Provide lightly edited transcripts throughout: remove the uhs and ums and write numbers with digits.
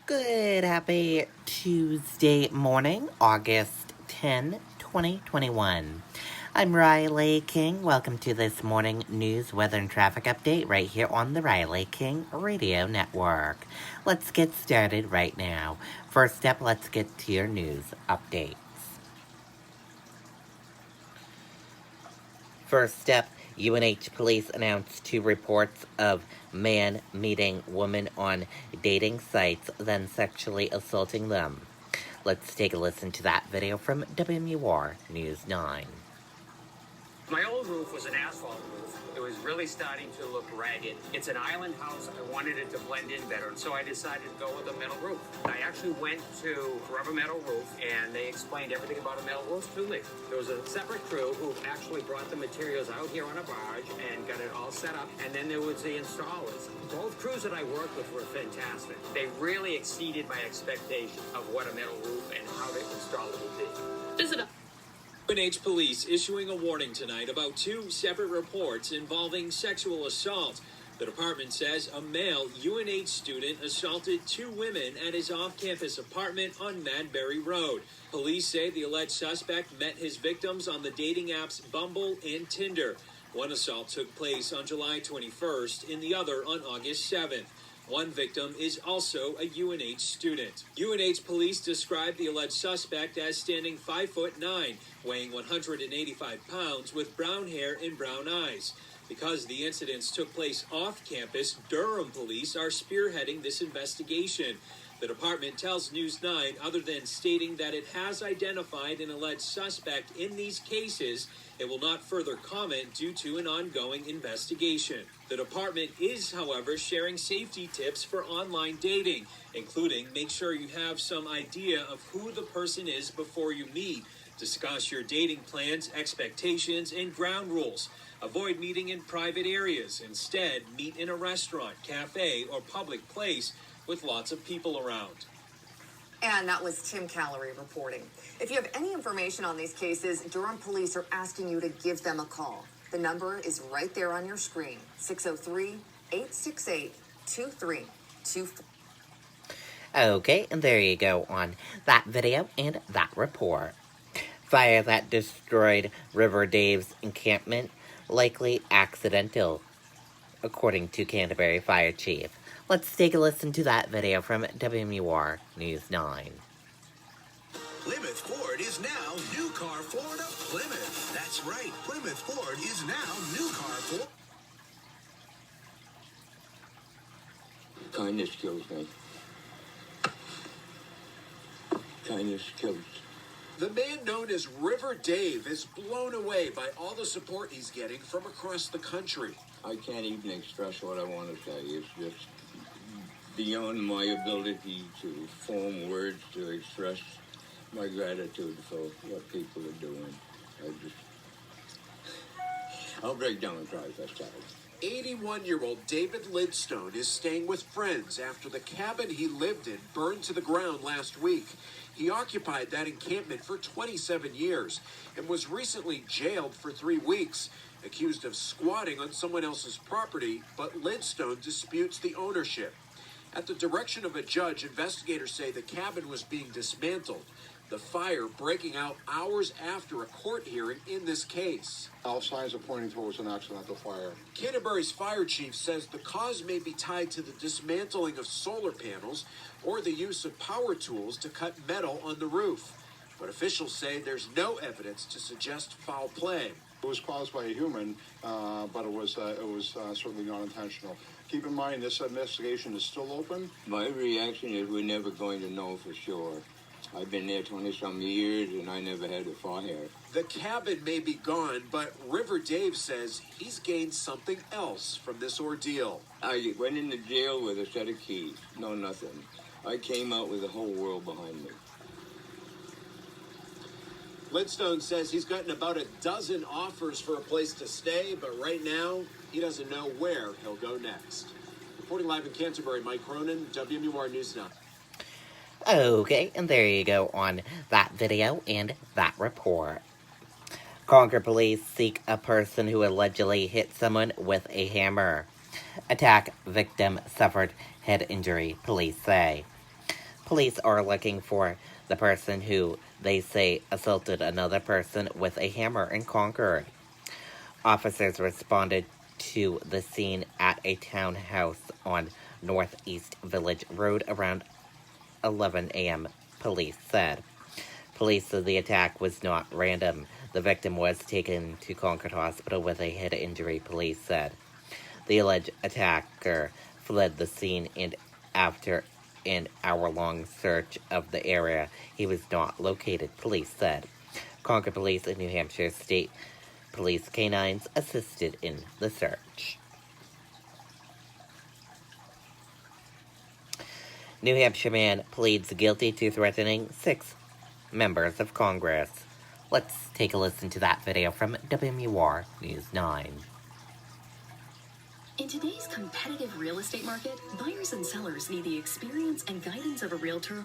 Good, happy Tuesday morning, August 10, 2021. I'm Riley King. Welcome to this morning news, weather, and traffic update right here on the Riley King Radio Network. Let's get started right now. First up, let's get to your news updates. First up, UNH police announced 2 reports of man meeting women on dating sites, then sexually assaulting them. Let's take a listen to that video from WMUR News 9. My old roof was an asphalt roof. It was really starting to look ragged. It's an island house. I wanted it to blend in better, so I decided to go with a metal roof. I actually went to Rubber Metal Roof, and they explained everything about a metal roof to me. There was a separate crew who actually brought the materials out here on a barge and got it all set up, and then there was the installers. Both crews that I worked with were fantastic. They really exceeded my expectation of what a metal roof and how they installed it would be. Visit us. UNH police issuing a warning tonight about 2 separate reports involving sexual assault. The department says a male UNH student assaulted 2 women at his off-campus apartment on Madbury Road. Police say the alleged suspect met his victims on the dating apps Bumble and Tinder. One assault took place on July 21st and the other on August 7th. One victim is also a UNH student. UNH police described the alleged suspect as standing 5'9", weighing 185 pounds, with brown hair and brown eyes. Because the incidents took place off campus, Durham police are spearheading this investigation. The department tells News 9, other than stating that it has identified an alleged suspect in these cases, it will not further comment due to an ongoing investigation. The department is, however, sharing safety tips for online dating, including make sure you have some idea of who the person is before you meet. Discuss your dating plans, expectations, and ground rules. Avoid meeting in private areas. Instead, meet in a restaurant, cafe, or public place with lots of people around. And that was Tim Callery reporting. If you have any information on these cases, Durham police are asking you to give them a call. The number is right there on your screen, 603-868-2324. Okay, and there you go on that video and that report. Fire that destroyed River Dave's encampment, likely accidental, according to Canterbury Fire Chief. Let's take a listen to that video from WMUR News 9. Plymouth Ford is now New Car Ford of Plymouth. That's right, Plymouth Ford is now New Car Ford. Kindness kills me. Kindness kills. The man known as River Dave is blown away by all the support he's getting from across the country. I can't even express what I want to say. It's just beyond my ability to form words to express my gratitude for what people are doing. I'll break down and cry if that's time. 81-year-old David Lidstone is staying with friends after the cabin he lived in burned to the ground last week. He occupied that encampment for 27 years and was recently jailed for 3 weeks, accused of squatting on someone else's property, but Lidstone disputes the ownership. At the direction of a judge, investigators say the cabin was being dismantled, the fire breaking out hours after a court hearing in this case. All signs are pointing towards an accidental fire. Canterbury's fire chief says the cause may be tied to the dismantling of solar panels or the use of power tools to cut metal on the roof. But officials say there's no evidence to suggest foul play. It was caused by a human, but it was certainly not intentional. Keep in mind, this investigation is still open. My reaction is we're never going to know for sure. I've been there 20-some years, and I never had a fire. The cabin may be gone, but River Dave says he's gained something else from this ordeal. I went into jail with a set of keys. No, nothing. I came out with the whole world behind me. Lidstone says he's gotten about a dozen offers for a place to stay, but right now, he doesn't know where he'll go next. Reporting live in Canterbury, Mike Cronin, WMUR News Now. Okay, and there you go on that video and that report. Concord police seek a person who allegedly hit someone with a hammer. Attack victim suffered head injury, police say. Police are looking for the person who they say assaulted another person with a hammer in Concord. Officers responded to the scene at a townhouse on Northeast Village Road around 11 a.m., police said. Police said the attack was not random. The victim was taken to Concord Hospital with a head injury, police said. The alleged attacker fled the scene, and after an hour-long search of the area, he was not located, police said. Concord Police and New Hampshire State Police canines assisted in the search. New Hampshire man pleads guilty to threatening 6 members of Congress. Let's take a listen to that video from WMUR News 9. In today's competitive real estate market, buyers and sellers need the experience and guidance of a realtor.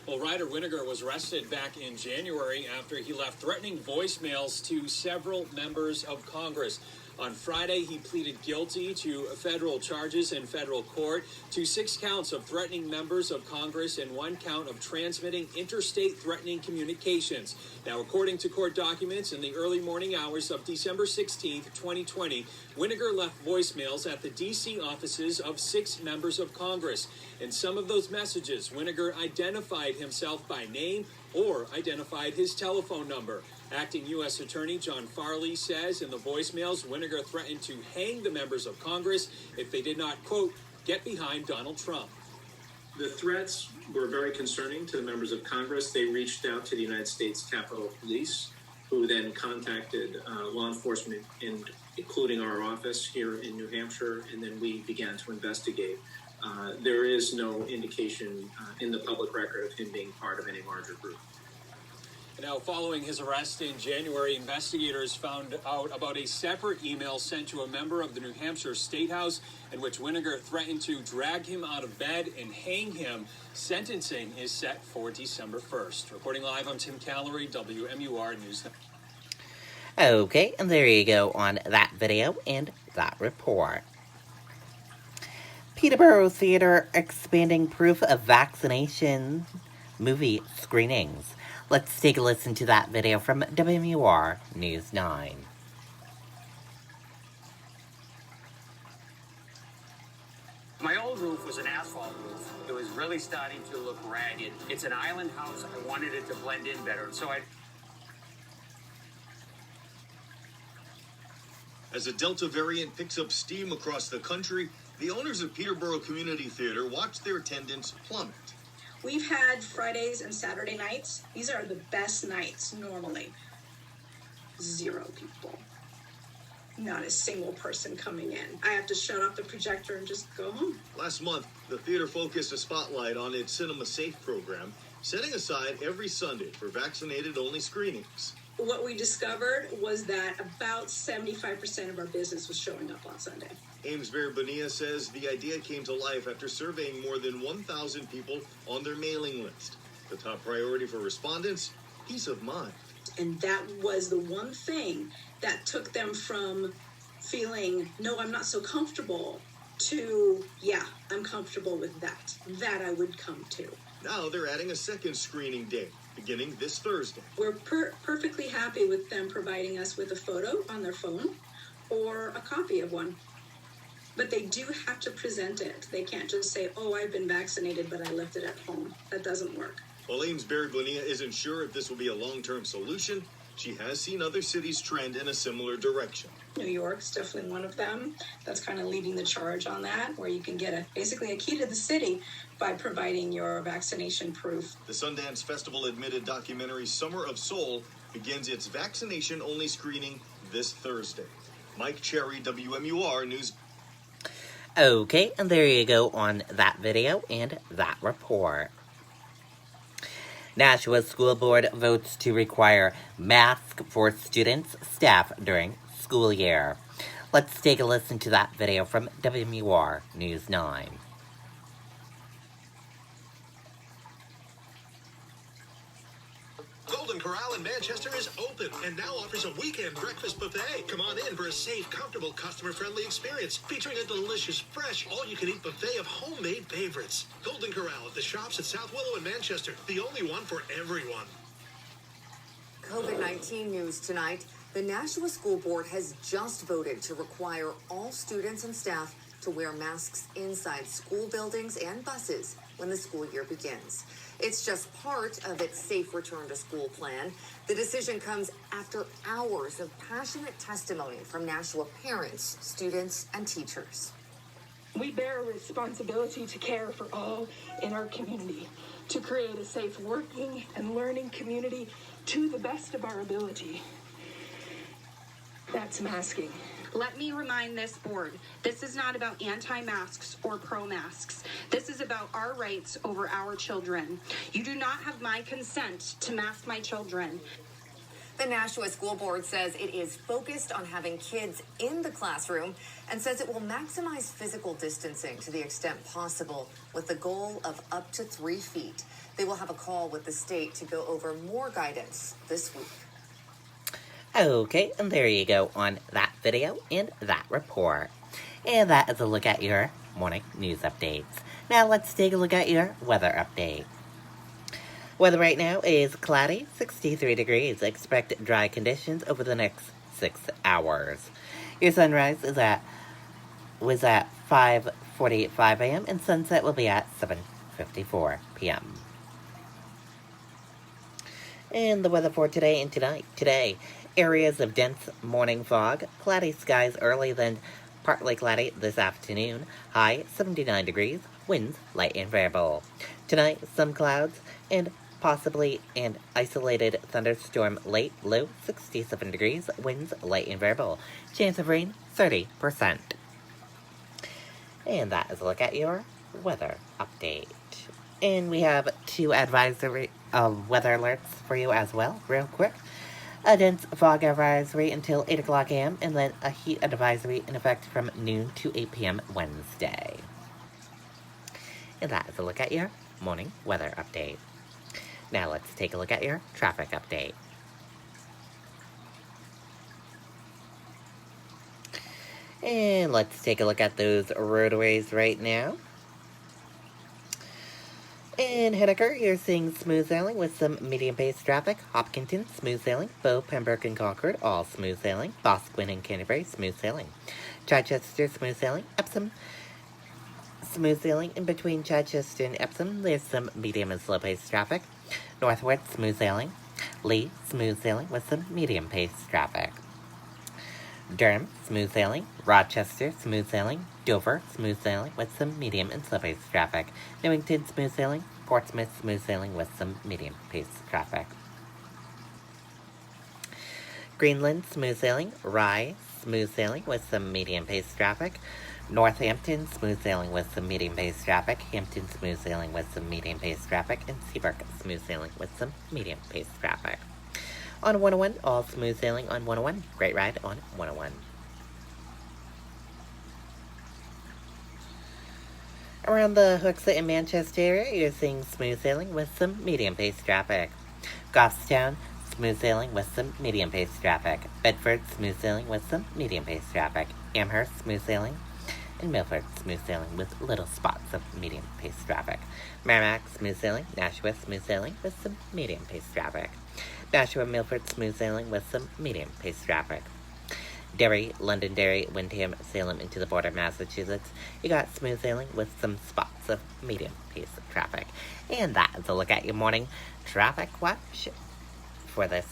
Well, Ryder Winiger was arrested back in January after he left threatening voicemails to several members of Congress. On Friday, he pleaded guilty to federal charges in federal court to 6 counts of threatening members of Congress and 1 count of transmitting interstate threatening communications. Now, according to court documents, in the early morning hours of December 16, 2020, Winiger left voicemails at the D.C. offices of 6 members of Congress. In some of those messages, Winiger identified himself by name or identified his telephone number. Acting U.S. Attorney John Farley says in the voicemails, Winiger threatened to hang the members of Congress if they did not, quote, get behind Donald Trump. The threats were very concerning to the members of Congress. They reached out to the United States Capitol Police, who then contacted law enforcement, including our office here in New Hampshire, and then we began to investigate. There is no indication in the public record of him being part of any larger group. Now, following his arrest in January, investigators found out about a separate email sent to a member of the New Hampshire State House in which Winiger threatened to drag him out of bed and hang him. Sentencing is set for December 1st. Reporting live, I'm Tim Callery, WMUR News. Okay, and there you go on that video and that report. Peterborough Theater expanding proof of vaccination movie screenings. Let's take a listen to that video from WMUR News 9. My old roof was an asphalt roof. It was really starting to look ragged. It's an island house. I wanted it to blend in better. So As the Delta variant picks up steam across the country, the owners of Peterborough Community Theater watched their attendance plummet. We've had Fridays and Saturday nights. These are the best nights normally. 0 people. Not a single person coming in. I have to shut off the projector and just go home. Last month, the theater focused a spotlight on its Cinema Safe program, setting aside every Sunday for vaccinated-only screenings. What we discovered was that about 75% of our business was showing up on Sunday. Amesbury Bonilla says the idea came to life after surveying more than 1,000 people on their mailing list. The top priority for respondents, peace of mind. And that was the one thing that took them from feeling, no, I'm not so comfortable, to, yeah, I'm comfortable with that. That I would come to. Now they're adding a second screening day, beginning this Thursday. We're perfectly happy with them providing us with a photo on their phone or a copy of one. But they do have to present it. They can't just say, oh, I've been vaccinated, but I left it at home. That doesn't work. While Amesbury Bonilla isn't sure if this will be a long-term solution, she has seen other cities trend in a similar direction. New York's definitely one of them. That's kind of leading the charge on that, where you can get basically a key to the city by providing your vaccination proof. The Sundance Festival-admitted documentary Summer of Soul begins its vaccination-only screening this Thursday. Mike Cherry, WMUR News. Okay, and there you go on that video and that report. Nashua School Board votes to require masks for students, staff during school year. Let's take a listen to that video from WMUR News 9. Golden Corral in Manchester is open and now offers a weekend breakfast buffet. Come on in for a safe, comfortable, customer-friendly experience featuring a delicious, fresh, all-you-can-eat buffet of homemade favorites. Golden Corral at the shops at South Willow in Manchester, the only one for everyone. COVID-19 news tonight. The Nashua School Board has just voted to require all students and staff to wear masks inside school buildings and buses when the school year begins. It's just part of its safe return to school plan. The decision comes after hours of passionate testimony from Nashua parents, students, and teachers. We bear a responsibility to care for all in our community, to create a safe working and learning community to the best of our ability. That's masking. Let me remind this board, this is not about anti-masks or pro-masks. This is about our rights over our children. You do not have my consent to mask my children. The Nashua School Board says it is focused on having kids in the classroom and says it will maximize physical distancing to the extent possible with the goal of up to 3 feet. They will have a call with the state to go over more guidance this week. Okay, and there you go on that video and that report. And that is a look at your morning news updates. Now let's take a look at your weather update. Weather right now is cloudy, 63 degrees. Expect dry conditions over the next 6 hours. Your sunrise was at 5:45 a.m. and sunset will be at 7:54 p.m. And the weather for today and tonight. Today, areas of dense morning fog, cloudy skies early, then partly cloudy this afternoon. High 79 degrees, winds light and variable. Tonight, some clouds and possibly an isolated thunderstorm late, low 67 degrees, winds light and variable. Chance of rain 30%. And that is a look at your weather update. And we have 2 advisory weather alerts for you as well, real quick. A dense fog advisory until 8 o'clock a.m. and then a heat advisory in effect from noon to 8 p.m. Wednesday. And that is a look at your morning weather update. Now let's take a look at your traffic update. And let's take a look at those roadways right now. In Henniker, you're seeing smooth sailing with some medium-paced traffic. Hopkinton, smooth sailing. Bow, Pembroke, and Concord, all smooth sailing. Boscawen and Canterbury, smooth sailing. Chichester, smooth sailing. Epsom, smooth sailing. In between Chichester and Epsom, there's some medium and slow-paced traffic. Northward, smooth sailing. Lee, smooth sailing with some medium-paced traffic. Durham, smooth sailing. Rochester, smooth sailing. Dover, smooth sailing with some medium and slow-paced traffic. Newington, smooth sailing. Portsmouth, smooth sailing with some medium-paced traffic. Greenland, smooth sailing. Rye, smooth sailing with some medium-paced traffic. Northampton, smooth sailing with some medium-paced traffic. Hampton, smooth sailing with some medium-paced traffic. And Seabrook, smooth sailing with some medium-paced traffic. On 101, all smooth sailing on 101. Great ride on 101. Around the Hooksett and Manchester area, you're seeing smooth sailing with some medium-paced traffic. Goffstown, smooth sailing with some medium-paced traffic. Bedford, smooth sailing with some medium-paced traffic. Amherst, smooth sailing. And Milford, smooth sailing with little spots of medium-paced traffic. Merrimack, smooth sailing. Nashua, smooth sailing with some medium-paced traffic. Nashua, Milford, smooth sailing with some medium-paced traffic. Derry, Londonderry, Windham, Salem into the border, Massachusetts. You got smooth sailing with some spots of medium-paced traffic. And that is a look at your morning traffic watch for this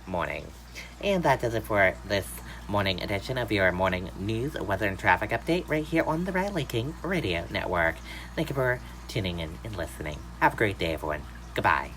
morning. And that does it for this morning edition of your morning news, weather, and traffic update right here on the Riley King Radio Network. Thank you for tuning in and listening. Have a great day, everyone. Goodbye.